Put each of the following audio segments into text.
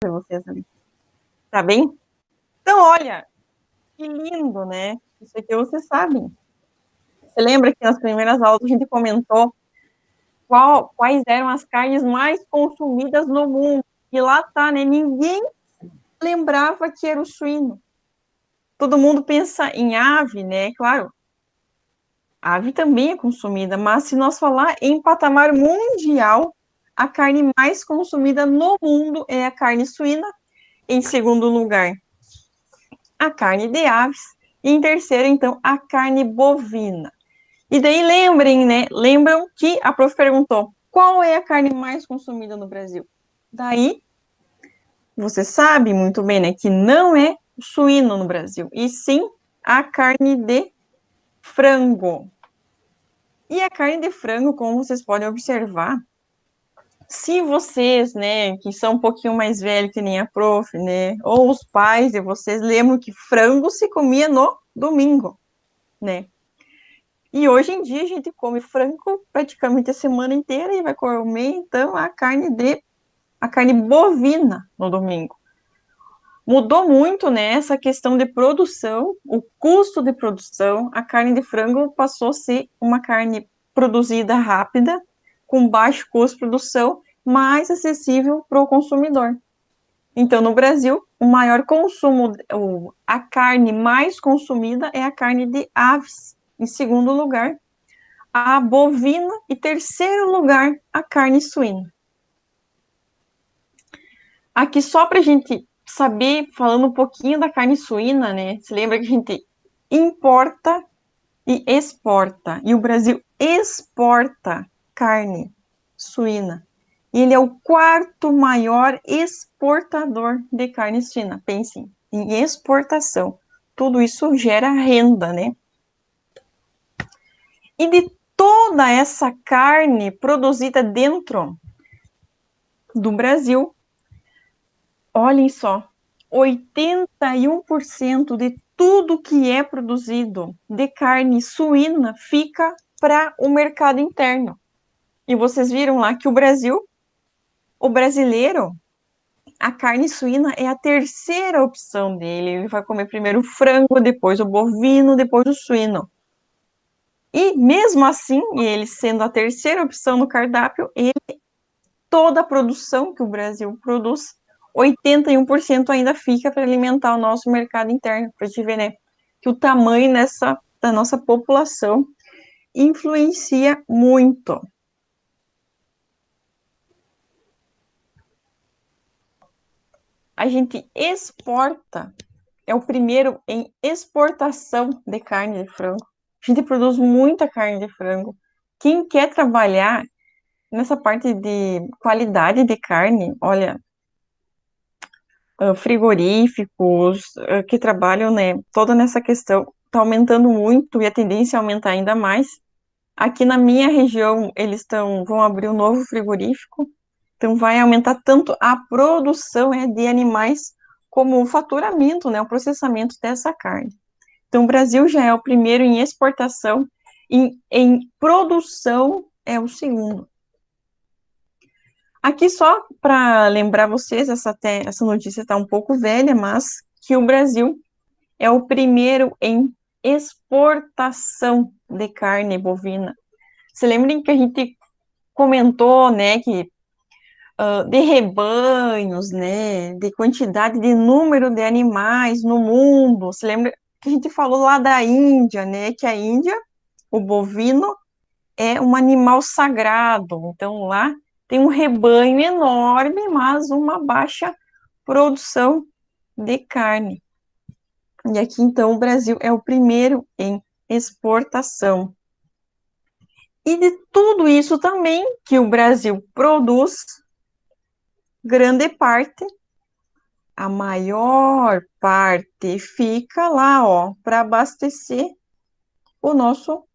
vocês ali. Tá bem? Então, olha, que lindo, né? Isso aqui vocês sabem. Você lembra que nas primeiras aulas a gente comentou quais eram as carnes mais consumidas no mundo? E lá tá, né? Ninguém lembrava que era o suíno. Todo mundo pensa em ave, né? Claro, a ave também é consumida, mas se nós falar em patamar mundial, a carne mais consumida no mundo é a carne suína. Em segundo lugar, a carne de aves. E em terceiro, então, a carne bovina. E daí lembrem, né? Lembram que a prof perguntou qual é a carne mais consumida no Brasil? Daí, você sabe muito bem, né, que não é o suíno no Brasil, e sim a carne de frango. E a carne de frango, como vocês podem observar, se vocês, né, que são um pouquinho mais velhos que nem a prof, né, ou os pais de vocês lembram que frango se comia no domingo, né? E hoje em dia a gente come frango praticamente a semana inteira e vai comer então a carne bovina no domingo. Mudou muito, né, essa questão de produção, o custo de produção. A carne de frango passou a ser uma carne produzida rápida, com baixo custo de produção, mais acessível para o consumidor. Então, no Brasil, o maior consumo, a carne mais consumida é a carne de aves. Em segundo lugar, a bovina e terceiro lugar, a carne suína. Aqui só para a gente saber, falando um pouquinho da carne suína, né? Se lembra que a gente importa e exporta, e o Brasil exporta carne suína. E ele é o quarto maior exportador de carne suína. Pensem em exportação. Tudo isso gera renda, né? E de toda essa carne produzida dentro do Brasil, olhem só, 81% de tudo que é produzido de carne suína fica para o mercado interno. E vocês viram lá que o brasileiro, a carne suína é a terceira opção dele. Ele vai comer primeiro o frango, depois o bovino, depois o suíno. E mesmo assim, ele sendo a terceira opção no cardápio, toda a produção que o Brasil produz, 81% ainda fica para alimentar o nosso mercado interno, para a gente ver, né, que o tamanho da nossa população influencia muito. A gente exporta, é o primeiro em exportação de carne de frango. A gente produz muita carne de frango. Quem quer trabalhar nessa parte de qualidade de carne, olha, frigoríficos que trabalham, né, toda nessa questão, está aumentando muito e a tendência é aumentar ainda mais. Aqui na minha região, vão abrir um novo frigorífico, então vai aumentar tanto a produção de animais, como o faturamento, né, o processamento dessa carne. Então, o Brasil já é o primeiro em exportação, em produção é o segundo. Aqui só para lembrar vocês, essa notícia está um pouco velha, mas que o Brasil é o primeiro em exportação de carne bovina. Se lembrem que a gente comentou, né, que de rebanhos, né, de quantidade de número de animais no mundo. Se lembra que a gente falou lá da Índia, né, que a Índia, o bovino é um animal sagrado. Então lá tem um rebanho enorme, mas uma baixa produção de carne. E aqui, então, o Brasil é o primeiro em exportação. E de tudo isso também que o Brasil produz, grande parte, a maior parte fica lá, ó, para abastecer o nosso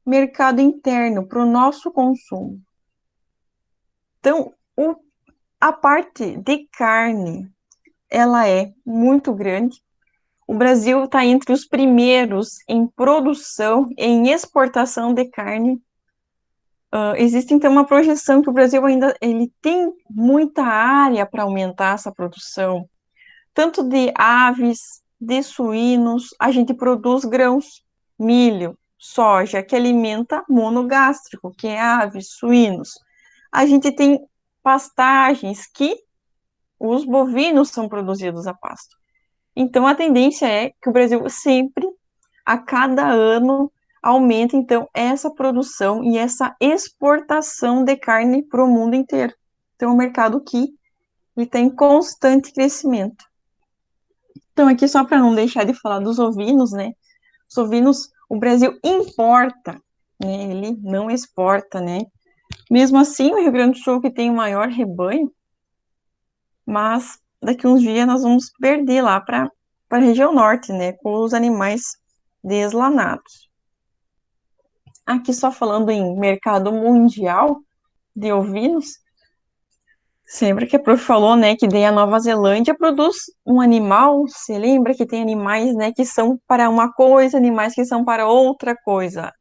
mercado interno, para o nosso consumo. Então, a parte de carne, ela é muito grande. O Brasil está entre os primeiros em produção, em exportação de carne. Existe, então, uma projeção que o Brasil ainda ele tem muita área para aumentar essa produção, tanto de aves, de suínos, a gente produz grãos, milho, soja, que alimenta monogástrico, que é aves, suínos. A gente tem pastagens que os bovinos são produzidos a pasto. Então, a tendência é que o Brasil sempre, a cada ano, aumenta, então, essa produção e essa exportação de carne para o mundo inteiro. Então, é um mercado que ele está em constante crescimento. Então, aqui só para não deixar de falar dos ovinos, né? Os ovinos, o Brasil importa, né? Ele não exporta, né? Mesmo assim, o Rio Grande do Sul que tem o maior rebanho, mas daqui uns dias nós vamos perder lá para a região norte, né? Com os animais deslanados. Aqui só falando em mercado mundial de ovinos, sempre que a prof falou, né, que daí a Nova Zelândia produz um animal, você lembra que tem animais, né, que são para uma coisa, animais que são para outra coisa.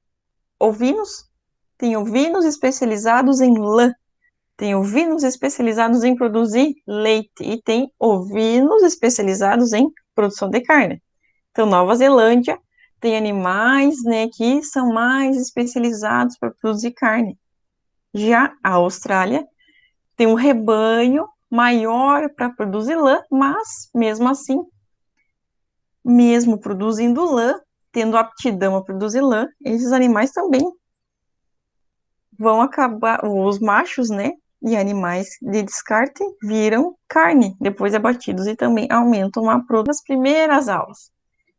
Ovinos, tem ovinos especializados em lã, tem ovinos especializados em produzir leite e tem ovinos especializados em produção de carne. Então, Nova Zelândia tem animais, né, que são mais especializados para produzir carne. Já a Austrália tem um rebanho maior para produzir lã, mas mesmo assim, mesmo produzindo lã, tendo aptidão a produzir lã, esses animais também vão acabar, os machos, né, e animais de descarte viram carne, depois abatidos e também aumentam a produção das primeiras aulas.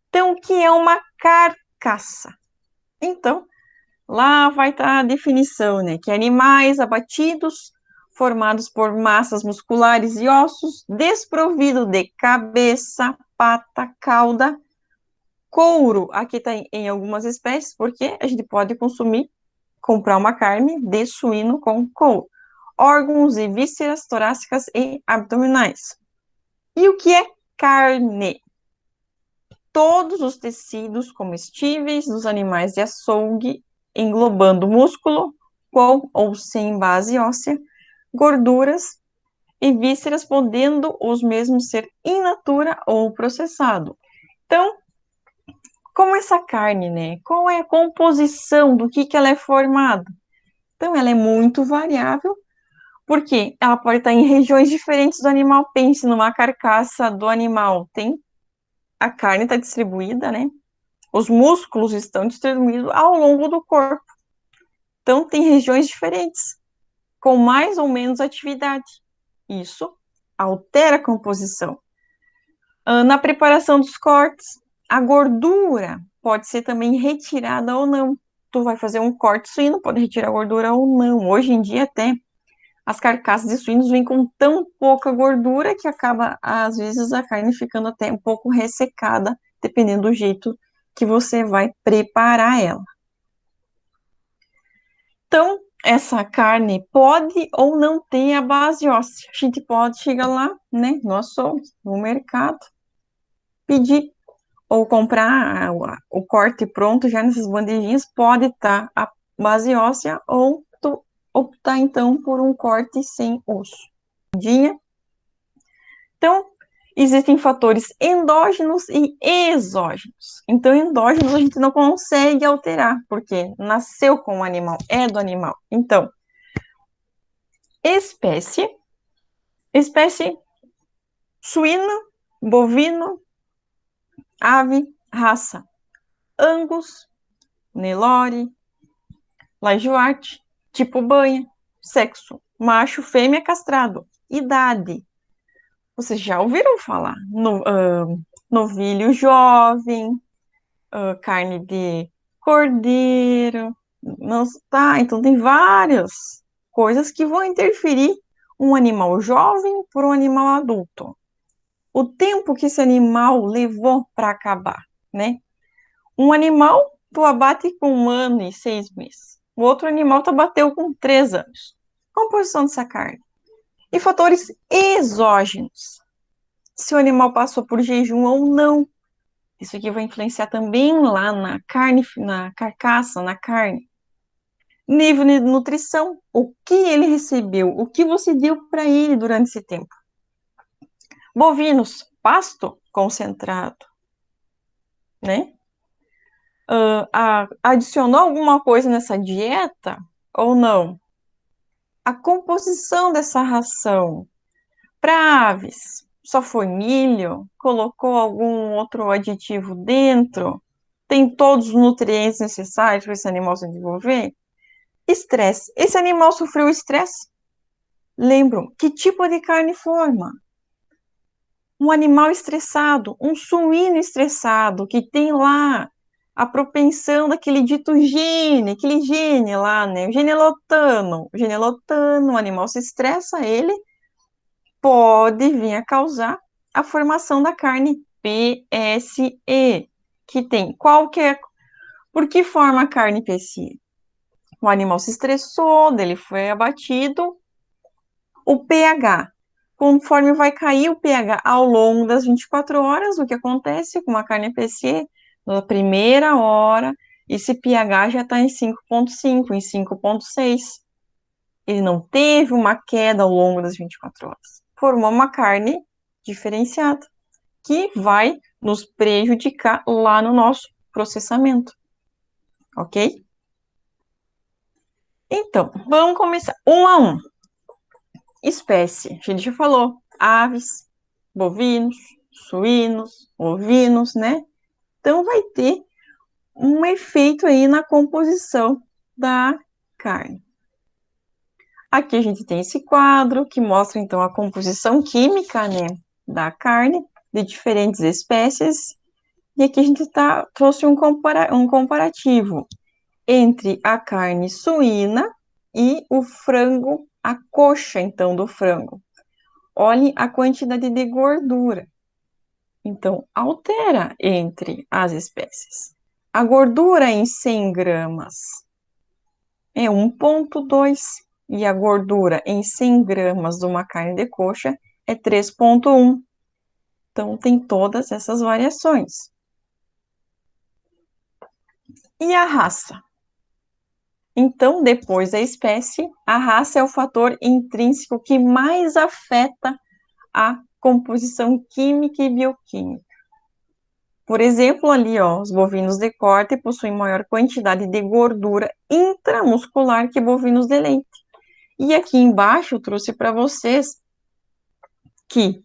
Então, o que é uma carcaça? Então, lá vai estar a definição, né? Que animais abatidos, formados por massas musculares e ossos, desprovido de cabeça, pata, cauda, couro. Aqui está em algumas espécies, porque a gente pode consumir, comprar uma carne de suíno com couro. Órgãos e vísceras torácicas e abdominais. E o que é carne? Todos os tecidos comestíveis dos animais de açougue, englobando músculo, com ou sem base óssea, gorduras e vísceras, podendo os mesmos ser in natura ou processado. Então, como essa carne, né? Qual é a composição, do que ela é formada? Então, ela é muito variável, porque ela pode estar em regiões diferentes do animal. Pense numa carcaça do animal, tem a carne está distribuída, né? Os músculos estão distribuídos ao longo do corpo. Então, tem regiões diferentes, com mais ou menos atividade. Isso altera a composição. Na preparação dos cortes, a gordura pode ser também retirada ou não. Tu vai fazer um corte suíno, pode retirar a gordura ou não. Hoje em dia, até as carcaças de suínos vêm com tão pouca gordura que acaba, às vezes, a carne ficando até um pouco ressecada, dependendo do jeito que você vai preparar ela. Então, essa carne pode ou não ter a base óssea. A gente pode chegar lá, né, nós somos no mercado, pedir ou comprar o corte pronto já nessas bandejinhas, pode estar a base óssea ou optar então por um corte sem osso. Então, existem fatores endógenos e exógenos. Então, endógenos a gente não consegue alterar, porque nasceu com o animal, é do animal. Então, espécie suína, bovino, ave, raça, Angus, Nelore, Lajoarte, tipo banha, sexo, macho, fêmea, castrado, idade. Vocês já ouviram falar? Novilho jovem, carne de cordeiro. Não, tá, então tem várias coisas que vão interferir um animal jovem por um animal adulto. O tempo que esse animal levou para acabar, né? Um animal tu abate com 1 ano e 6 meses. O outro animal tu abateu com 3 anos. Composição dessa carne. E fatores exógenos. Se o animal passou por jejum ou não. Isso aqui vai influenciar também lá na carne, na carcaça, na carne. Nível de nutrição, o que ele recebeu, o que você deu para ele durante esse tempo. Bovinos, pasto concentrado, né? Adicionou alguma coisa nessa dieta ou não? A composição dessa ração para aves, só foi milho? Colocou algum outro aditivo dentro? Tem todos os nutrientes necessários para esse animal se desenvolver? Estresse. Esse animal sofreu estresse? Lembram que tipo de carne forma? Um animal estressado, um suíno estressado, que tem lá a propensão daquele dito gene, aquele gene lá, né? O genelotano. O genelotano, o animal se estressa, ele pode vir a causar a formação da carne PSE, que tem qualquer. Por que forma a carne PSE? O animal se estressou, dele foi abatido, o pH. Conforme vai cair o pH ao longo das 24 horas, o que acontece com uma carne PSE? Na primeira hora, esse pH já está em 5,5, em 5,6. Ele não teve uma queda ao longo das 24 horas. Formou uma carne diferenciada, que vai nos prejudicar lá no nosso processamento, ok? Então, vamos começar um a um. Espécie, a gente já falou, aves, bovinos, suínos, ovinos, né? Então, vai ter um efeito aí na composição da carne. Aqui a gente tem esse quadro que mostra, então, a composição química, né, da carne de diferentes espécies. E aqui a gente trouxe um comparativo entre a carne suína e o frango, a coxa, então, do frango. Olhe a quantidade de gordura. Então, altera entre as espécies. A gordura em 100 gramas é 1,2 e a gordura em 100 gramas de uma carne de coxa é 3,1. Então, tem todas essas variações. E a raça? Então, depois da espécie, a raça é o fator intrínseco que mais afeta a composição química e bioquímica. Por exemplo, ali, ó, os bovinos de corte possuem maior quantidade de gordura intramuscular que bovinos de leite. E aqui embaixo eu trouxe para vocês que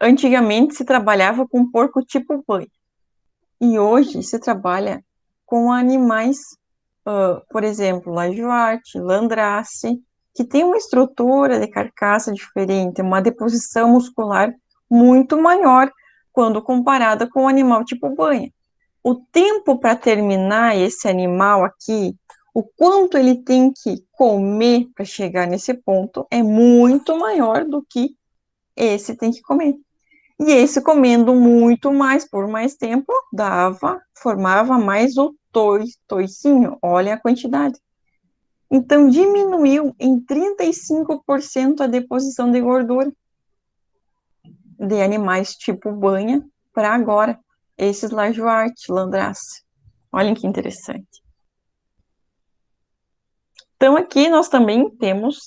antigamente se trabalhava com porco tipo boi e hoje se trabalha com animais, por exemplo, lajoarte, landrace, que tem uma estrutura de carcaça diferente, uma deposição muscular muito maior quando comparada com o animal tipo banha. O tempo para terminar esse animal aqui, o quanto ele tem que comer para chegar nesse ponto, é muito maior do que esse tem que comer. E esse comendo muito mais por mais tempo, formava mais o toicinho, olha a quantidade. Então, diminuiu em 35% a deposição de gordura de animais tipo banha para agora, esses lajoarte, landrace. Olhem que interessante. Então, aqui nós também temos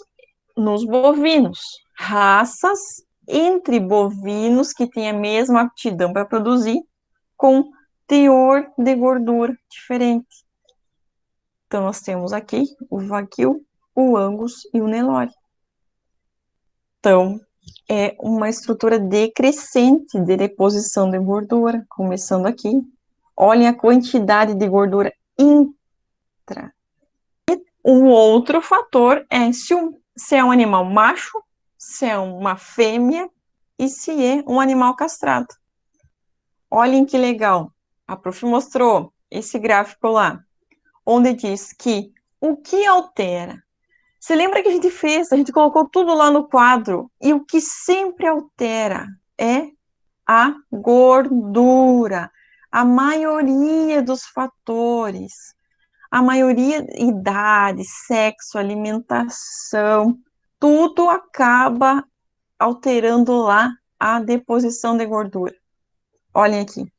nos bovinos, raças entre bovinos que têm a mesma aptidão para produzir, com teor de gordura diferente. Então, nós temos aqui o Wagyu, o Angus e o Nelore. Então, é uma estrutura decrescente de deposição de gordura, começando aqui. Olhem a quantidade de gordura intra. Um outro fator é se é um animal macho, se é uma fêmea e se é um animal castrado. Olhem que legal. A prof mostrou esse gráfico lá, onde diz que o que altera. Você lembra que a gente fez? A gente colocou tudo lá no quadro. E o que sempre altera é a gordura. A maioria dos fatores. A maioria, idade, sexo, alimentação, tudo acaba alterando lá a deposição de gordura. Olhem aqui.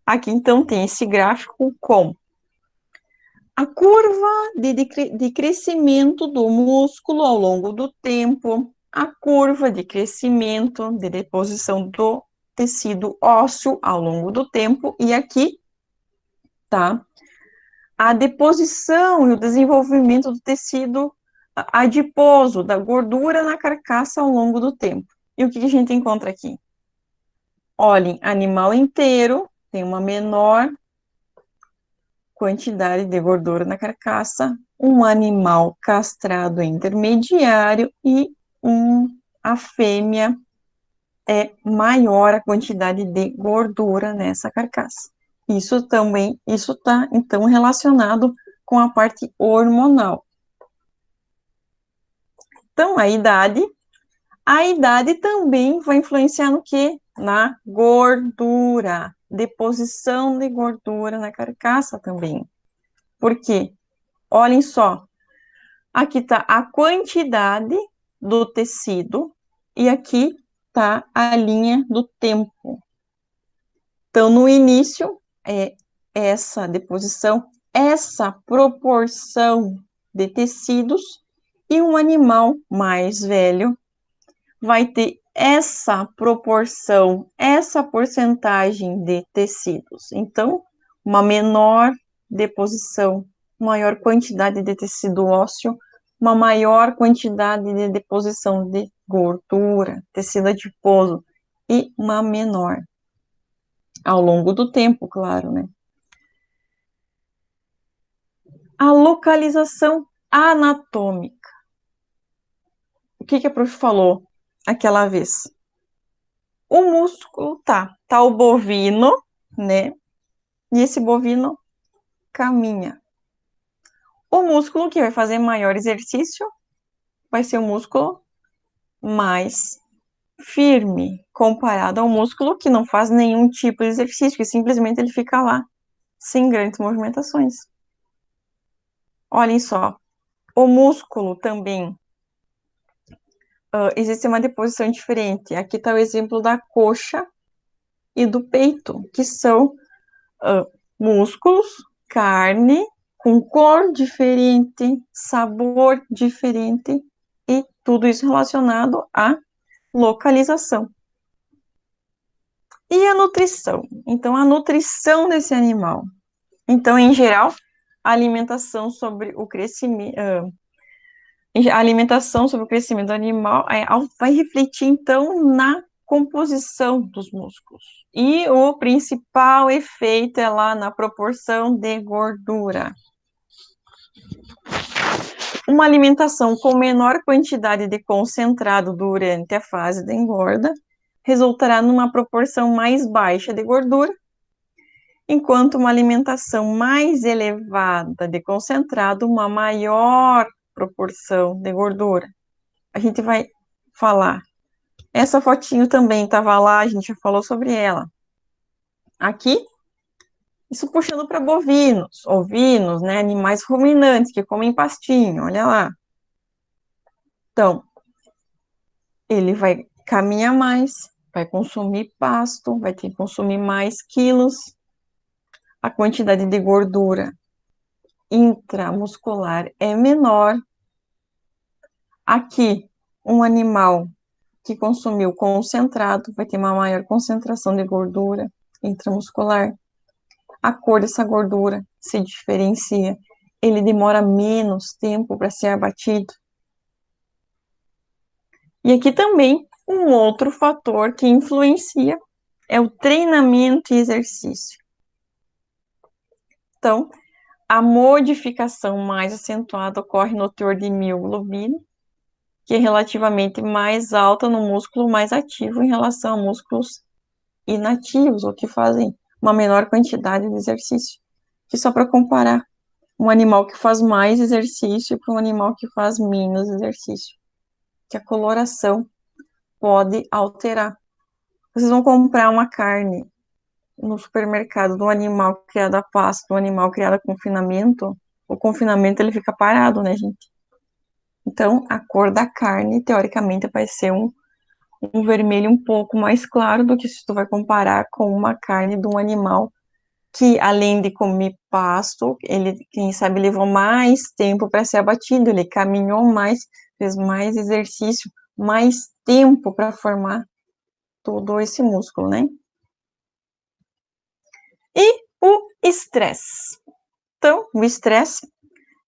Aqui, então, tem esse gráfico com A curva de crescimento do músculo ao longo do tempo, a curva de crescimento, de deposição do tecido ósseo ao longo do tempo, e aqui tá a deposição e o desenvolvimento do tecido adiposo, da gordura na carcaça ao longo do tempo. E o que a gente encontra aqui? Olhem, animal inteiro tem uma menor quantidade de gordura na carcaça, um animal castrado intermediário e a fêmea é maior a quantidade de gordura nessa carcaça. Isso está então relacionado com a parte hormonal. Então, a idade também vai influenciar no quê? Na gordura, deposição de gordura na carcaça também. Por quê? Olhem só, aqui está a quantidade do tecido e aqui está a linha do tempo. Então, no início, essa deposição, essa proporção de tecidos, e um animal mais velho vai ter essa proporção, essa porcentagem de tecidos. Então, uma menor deposição, maior quantidade de tecido ósseo, uma maior quantidade de deposição de gordura, tecido adiposo, e uma menor. Ao longo do tempo, claro, né? A localização anatômica. O que a prof falou aquela vez? O músculo tá o bovino, né? E esse bovino caminha. O músculo que vai fazer maior exercício vai ser o músculo mais firme, comparado ao músculo que não faz nenhum tipo de exercício, que simplesmente ele fica lá, sem grandes movimentações. Olhem só, o músculo também existe uma deposição diferente. Aqui está o exemplo da coxa e do peito, que são músculos, carne, com cor diferente, sabor diferente, e tudo isso relacionado à localização. E a nutrição? Então, a nutrição desse animal. Então, em geral, a alimentação sobre o crescimento, a alimentação sobre o crescimento do animal vai refletir, então, na composição dos músculos. E o principal efeito é lá na proporção de gordura. Uma alimentação com menor quantidade de concentrado durante a fase da engorda resultará numa proporção mais baixa de gordura, enquanto uma alimentação mais elevada de concentrado, uma maior proporção de gordura. A gente vai falar. Essa fotinho também estava lá, a gente já falou sobre ela. Aqui, isso puxando para bovinos, ovinos, né, animais ruminantes que comem pastinho, olha lá. Então, ele vai caminhar mais, vai consumir pasto, vai ter que consumir mais quilos. A quantidade de gordura intramuscular é menor. Aqui, um animal que consumiu concentrado vai ter uma maior concentração de gordura intramuscular. A cor dessa gordura se diferencia. Ele demora menos tempo para ser abatido. E aqui também, um outro fator que influencia é o treinamento e exercício. Então, a modificação mais acentuada ocorre no teor de mioglobina, que é relativamente mais alta no músculo mais ativo em relação a músculos inativos, ou que fazem uma menor quantidade de exercício. Que só para comparar, um animal que faz mais exercício para um animal que faz menos exercício, que a coloração pode alterar. Vocês vão comprar uma carne no supermercado de um animal criado a pasto, de um animal criado a confinamento, o confinamento ele fica parado, né, gente? Então, a cor da carne, teoricamente, vai ser um vermelho um pouco mais claro do que se tu vai comparar com uma carne de um animal que além de comer pasto, ele, quem sabe, levou mais tempo para ser abatido, ele caminhou mais, fez mais exercício, mais tempo para formar todo esse músculo, né? E o estresse. Então, o estresse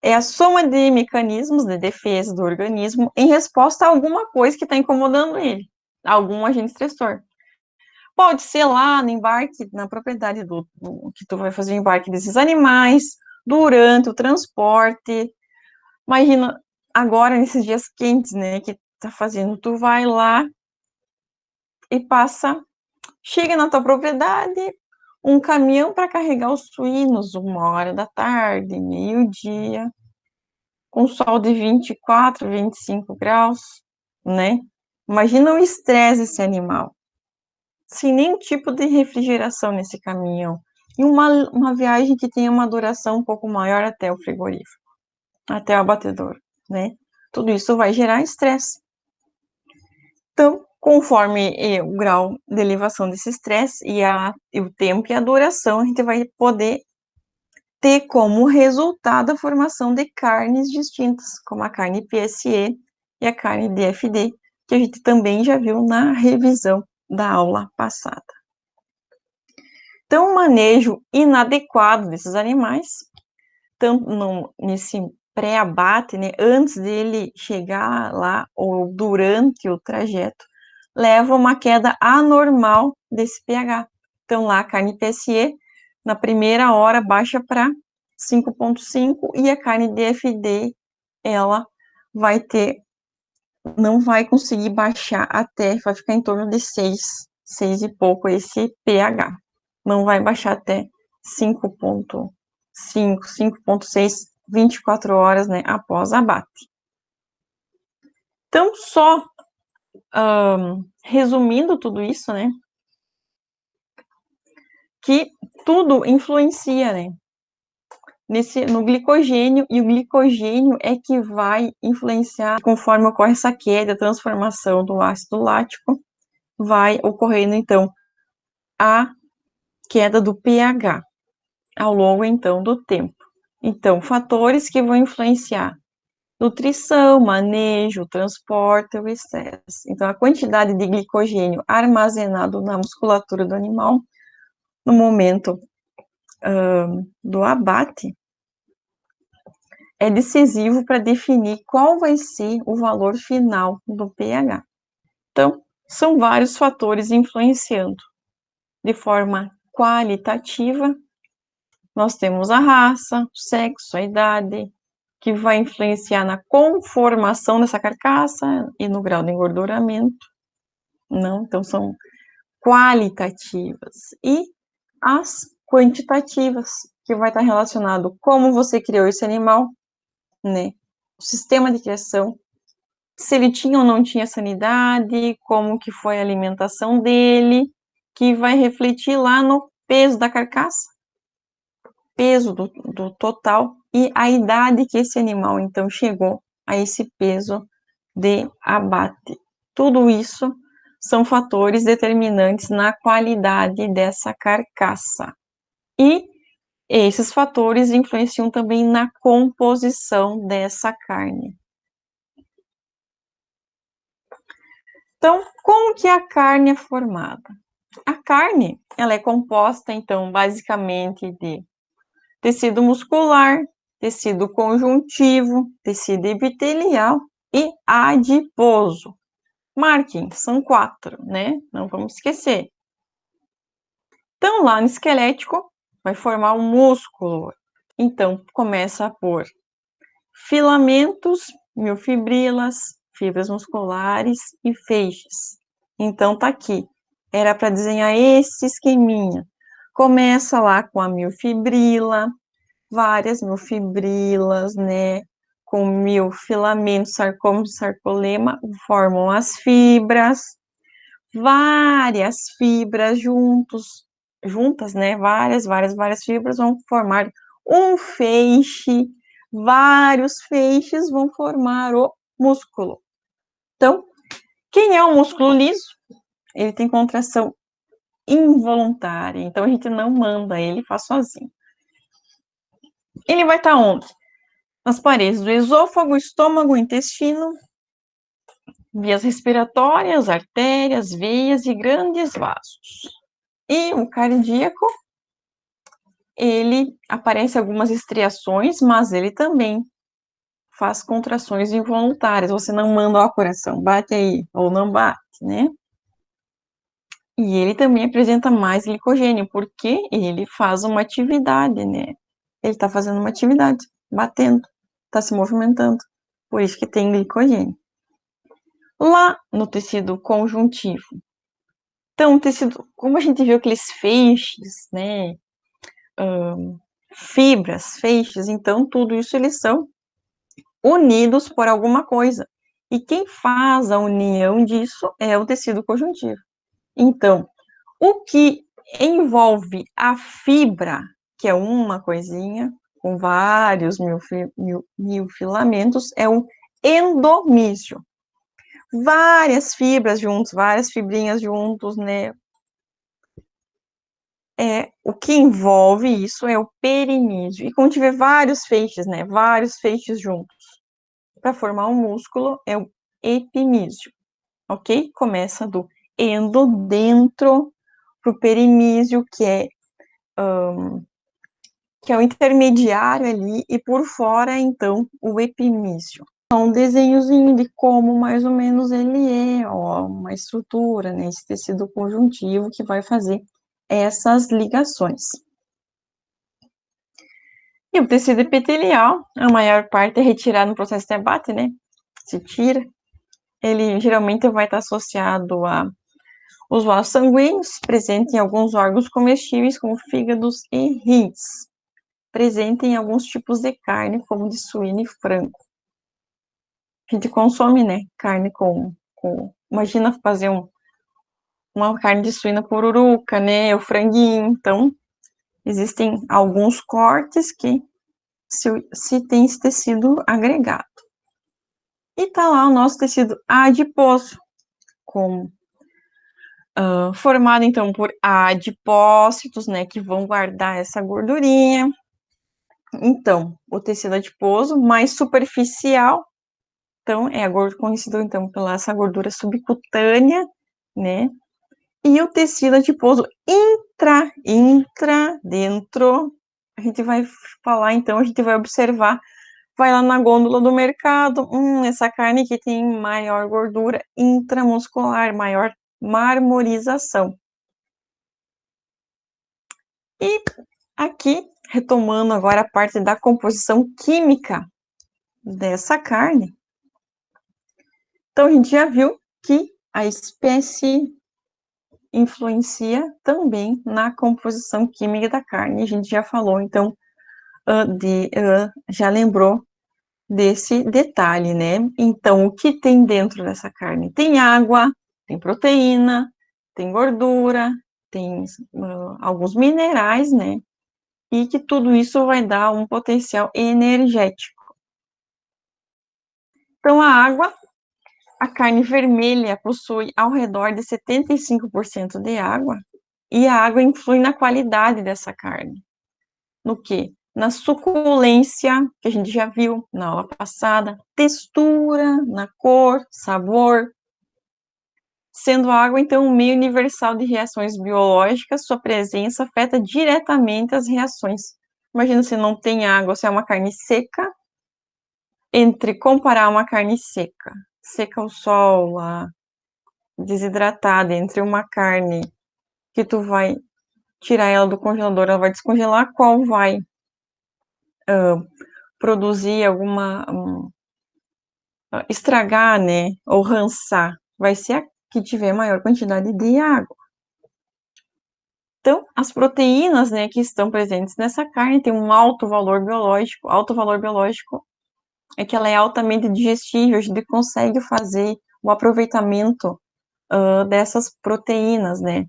é a soma de mecanismos de defesa do organismo em resposta a alguma coisa que está incomodando ele, algum agente estressor. Pode ser lá no embarque, na propriedade que tu vai fazer o embarque desses animais, durante o transporte. Imagina agora, nesses dias quentes, né, que tá fazendo, tu vai lá e chega na tua propriedade, um caminhão para carregar os suínos, 1 hora da tarde, meio-dia, com sol de 24, 25 graus, né? Imagina o estresse desse animal, sem nenhum tipo de refrigeração nesse caminhão. E uma viagem que tenha uma duração um pouco maior até o frigorífico, até o abatedor, né? Tudo isso vai gerar estresse. Então, conforme o grau de elevação desse estresse e o tempo e a duração, a gente vai poder ter como resultado a formação de carnes distintas, como a carne PSE e a carne DFD, que a gente também já viu na revisão da aula passada. Então, o manejo inadequado desses animais, tanto nesse pré-abate, né, antes dele chegar lá ou durante o trajeto, leva a uma queda anormal desse pH. Então, lá a carne PSE, na primeira hora, baixa para 5,5 e a carne DFD, ela não vai conseguir baixar vai ficar em torno de 6 e pouco esse pH. Não vai baixar até 5,5, 5,6, 24 horas, né, após abate. Então, só resumindo tudo isso, né, que tudo influencia, né, no glicogênio, e o glicogênio é que vai influenciar, conforme ocorre essa queda, a transformação do ácido lático, vai ocorrendo, então, a queda do pH, ao longo, então, do tempo. Então, fatores que vão influenciar: nutrição, manejo, transporte, o estresse. Então, a quantidade de glicogênio armazenado na musculatura do animal no momento do abate é decisivo para definir qual vai ser o valor final do pH. Então, são vários fatores influenciando. De forma qualitativa, nós temos a raça, o sexo, a idade, que vai influenciar na conformação dessa carcaça e no grau de engorduramento. Não? Então, são qualitativas. E as quantitativas, que vai estar relacionado como você criou esse animal, né? O sistema de criação, se ele tinha ou não tinha sanidade, como que foi a alimentação dele, que vai refletir lá no peso da carcaça, peso do total, e a idade que esse animal, então, chegou a esse peso de abate. Tudo isso são fatores determinantes na qualidade dessa carcaça. E esses fatores influenciam também na composição dessa carne. Então, como que a carne é formada? A carne, ela é composta, então, basicamente de tecido muscular, tecido conjuntivo, tecido epitelial e adiposo. Marquem, são 4, né? Não vamos esquecer. Então, lá no esquelético, vai formar um músculo. Então, começa por filamentos, miofibrilas, fibras musculares e feixes. Então, tá aqui. Era para desenhar esse esqueminha. Começa lá com a miofibrila, várias miofibrilas, né? Com miofilamentos, sarcômeros, sarcolema, formam as fibras. Várias fibras juntas, né? Várias fibras vão formar um feixe. Vários feixes vão formar o músculo. Então, quem é o músculo liso? Ele tem contração involuntária, então a gente não manda ele, faz sozinho. Ele vai estar onde? Nas paredes do esôfago, estômago, intestino, vias respiratórias, artérias, veias e grandes vasos. E o cardíaco, ele aparece algumas estriações, mas ele também faz contrações involuntárias. Você não manda, ó, coração, bate aí, ou não bate, né? E ele também apresenta mais glicogênio, porque ele faz uma atividade, né? Ele está fazendo uma atividade, batendo, está se movimentando. Por isso que tem glicogênio. Lá no tecido conjuntivo. Então, o tecido, como a gente viu aqueles feixes, né? Fibras, feixes, então tudo isso eles são unidos por alguma coisa. E quem faz a união disso é o tecido conjuntivo. Então, o que envolve a fibra, que é uma coisinha, com vários mil filamentos, é o endomísio. Várias fibras juntos, várias fibrinhas juntos, né? O que envolve isso é o perimísio. E quando tiver vários feixes, né? Vários feixes juntos, para formar um músculo, é o epimísio, ok? Começa do endodentro para o perimísio, que é o intermediário ali, e por fora, então, o epimísio. Um desenhozinho de como mais ou menos ele é, ó, uma estrutura, né, esse tecido conjuntivo que vai fazer essas ligações. E o tecido epitelial, a maior parte é retirado no processo de abate, né, se tira. Ele geralmente vai estar associado a os vasos sanguíneos, presente em alguns órgãos comestíveis, como fígados e rins, presente em alguns tipos de carne, como de suíno e frango. A gente consome, né, carne imagina fazer uma carne de suína pururuca, né, o franguinho, então, existem alguns cortes que se tem esse tecido agregado. E tá lá o nosso tecido adiposo, formado, então, por adipócitos, né, que vão guardar essa gordurinha. Então, o tecido adiposo mais superficial, então, conhecido, então, pela essa gordura subcutânea, né, e o tecido adiposo dentro, a gente vai falar, então, a gente vai observar, vai lá na gôndola do mercado, essa carne aqui tem maior gordura intramuscular, maior marmorização. E aqui, retomando agora a parte da composição química dessa carne, então a gente já viu que a espécie influencia também na composição química da carne. A gente já falou, então, já lembrou desse detalhe, né? Então, o que tem dentro dessa carne? Tem água, tem proteína, tem gordura, tem alguns minerais, né? E que tudo isso vai dar um potencial energético. Então, a carne vermelha possui ao redor de 75% de água, e a água influi na qualidade dessa carne. No quê? Na suculência, que a gente já viu na aula passada, textura, na cor, sabor. Sendo a água, então, um meio universal de reações biológicas, sua presença afeta diretamente as reações. Imagina se não tem água, se é uma carne seca, entre comparar uma carne seca ao sol, desidratada, entre uma carne que tu vai tirar ela do congelador, ela vai descongelar, qual vai produzir estragar, né, ou rançar, vai ser a que tiver maior quantidade de água. Então, as proteínas, né, que estão presentes nessa carne têm um alto valor biológico. Alto valor biológico é que ela é altamente digestível, a gente consegue fazer o aproveitamento dessas proteínas, né?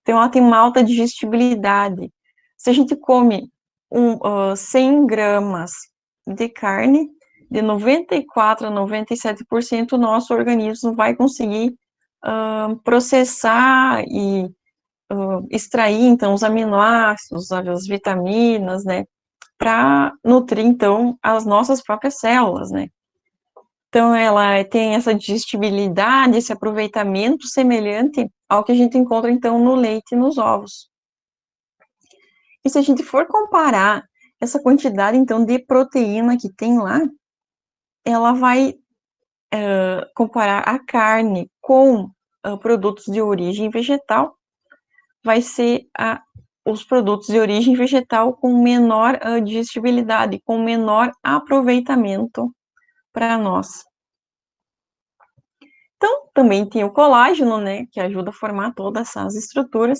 Então, ela tem uma alta digestibilidade. Se a gente come 100 gramas de carne, de 94% a 97%, o nosso organismo vai conseguir processar e extrair, então, os aminoácidos, as vitaminas, né, para nutrir, então, as nossas próprias células, né. Então, ela tem essa digestibilidade, esse aproveitamento semelhante ao que a gente encontra, então, no leite e nos ovos. E se a gente for comparar essa quantidade, então, de proteína que tem lá, ela vai comparar a carne com produtos de origem vegetal, vai ser os produtos de origem vegetal com menor digestibilidade, com menor aproveitamento para nós. Então, também tem o colágeno, né, que ajuda a formar todas essas estruturas,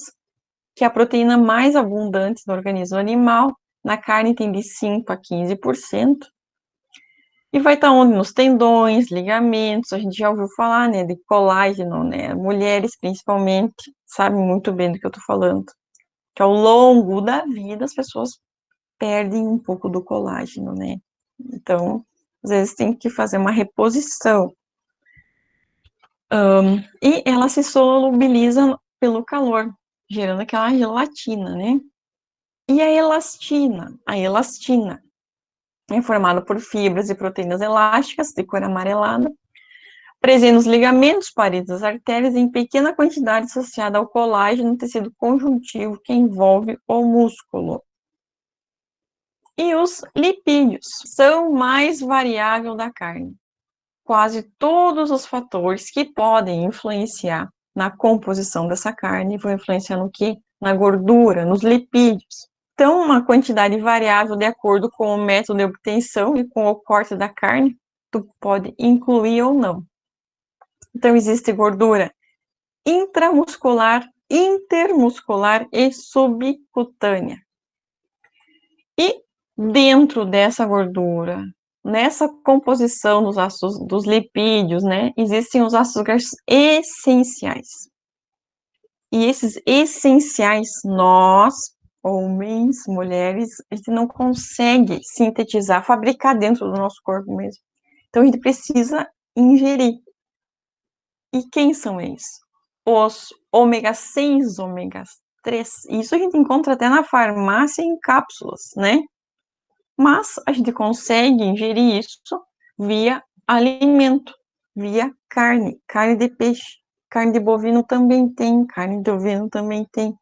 que é a proteína mais abundante no organismo animal. Na carne tem de 5 a 15%. E vai estar onde? Nos tendões, ligamentos, a gente já ouviu falar, né, de colágeno, né, mulheres principalmente sabem muito bem do que eu tô falando, que ao longo da vida as pessoas perdem um pouco do colágeno, né, então, às vezes tem que fazer uma reposição. E ela se solubiliza pelo calor, gerando aquela gelatina, né, e a elastina? A elastina é formada por fibras e proteínas elásticas de cor amarelada, presente nos ligamentos, paredes das artérias, em pequena quantidade associada ao colágeno, tecido conjuntivo que envolve o músculo. E os lipídios são mais variável da carne. Quase todos os fatores que podem influenciar na composição dessa carne vão influenciar no quê? Na gordura, nos lipídios. Então, uma quantidade variável de acordo com o método de obtenção e com o corte da carne, tu pode incluir ou não. Então, existe gordura intramuscular, intermuscular e subcutânea. E dentro dessa gordura, nessa composição dos ácidos, dos lipídios, né, existem os ácidos graxos essenciais. E esses essenciais, nós, homens, mulheres, a gente não consegue sintetizar, fabricar dentro do nosso corpo mesmo. Então, a gente precisa ingerir. E quem são eles? Os ômega 6, ômega 3. Isso a gente encontra até na farmácia em cápsulas, né? Mas a gente consegue ingerir isso via alimento, via carne, carne de peixe, carne de bovino também tem, carne de ovino também tem.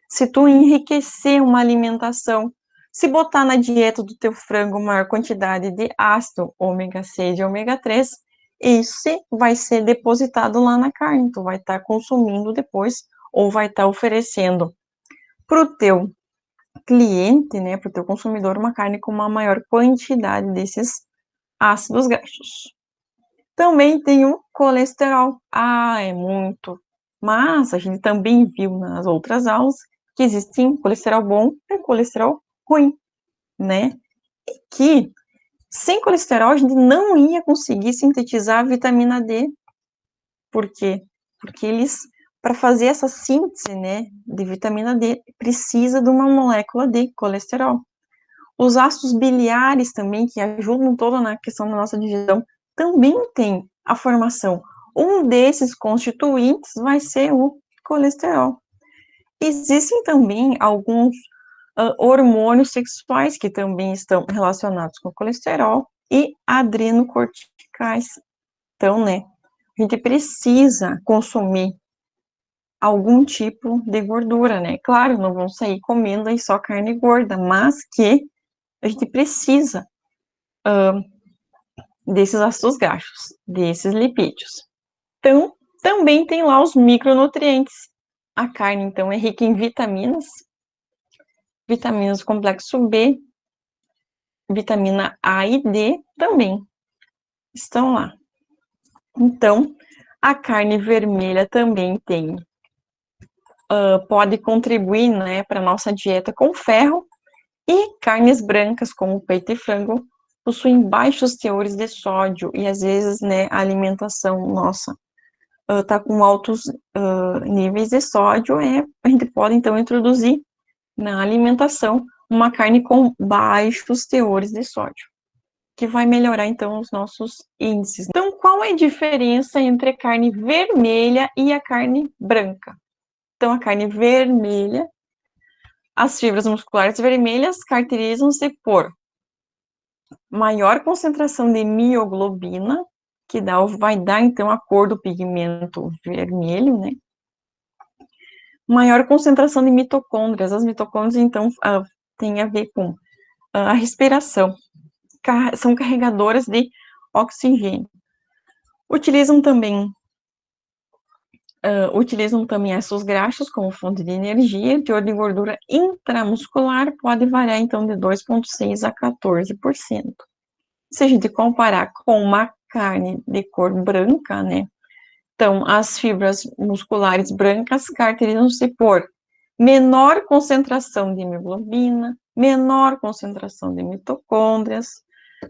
Se tu enriquecer uma alimentação, se botar na dieta do teu frango maior quantidade de ácido ômega 6 e ômega 3, esse vai ser depositado lá na carne, tu vai estar consumindo depois, ou vai estar oferecendo para o teu cliente, né, para o teu consumidor, uma carne com uma maior quantidade desses ácidos graxos. Também tem o colesterol. É muito. Mas a gente também viu nas outras aulas que existe colesterol bom e colesterol ruim, né? E que sem colesterol a gente não ia conseguir sintetizar a vitamina D. Por quê? Porque para fazer essa síntese, né, de vitamina D, precisa de uma molécula de colesterol. Os ácidos biliares também, que ajudam toda na questão da nossa digestão, também tem a formação. Um desses constituintes vai ser o colesterol. Existem também alguns hormônios sexuais que também estão relacionados com o colesterol e adrenocorticais. Então, né, a gente precisa consumir algum tipo de gordura, né? Claro, não vão sair comendo aí só carne gorda, mas que a gente precisa desses ácidos graxos, desses lipídios. Então, também tem lá os micronutrientes. A carne, então, é rica em vitaminas, vitaminas do complexo B, vitamina A e D também estão lá. Então, a carne vermelha também tem, pode contribuir, né, para a nossa dieta com ferro, e carnes brancas, como peito e frango, possuem baixos teores de sódio, e às vezes, né, a alimentação nossa está com altos níveis de sódio, a gente pode, então, introduzir na alimentação uma carne com baixos teores de sódio, que vai melhorar, então, os nossos índices. Então, qual é a diferença entre a carne vermelha e a carne branca? Então, a carne vermelha, as fibras musculares vermelhas caracterizam-se por maior concentração de mioglobina, que vai dar, então, a cor do pigmento vermelho, né? Maior concentração de mitocôndrias. As mitocôndrias, então, tem a ver com a respiração. São carregadoras de oxigênio. Utilizam também ácidos graxos como fonte de energia. O teor de gordura intramuscular pode variar, então, de 2,6% a 14%. Se a gente comparar com uma carne de cor branca, né? Então, as fibras musculares brancas caracterizam-se por menor concentração de hemoglobina, menor concentração de mitocôndrias,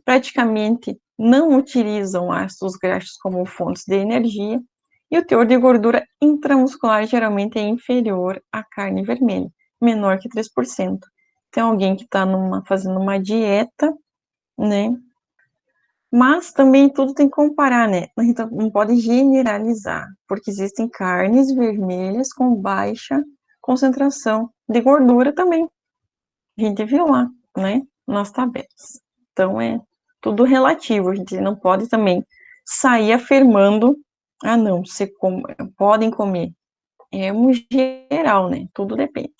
praticamente não utilizam ácidos graxos como fontes de energia, e o teor de gordura intramuscular geralmente é inferior à carne vermelha, menor que 3%. Então, alguém que está fazendo uma dieta, né? Mas também tudo tem que comparar, né? A gente não pode generalizar, porque existem carnes vermelhas com baixa concentração de gordura também. A gente viu lá, né? Nas tabelas. Então, é tudo relativo. A gente não pode também sair afirmando, não, podem comer. É um geral, né? Tudo depende.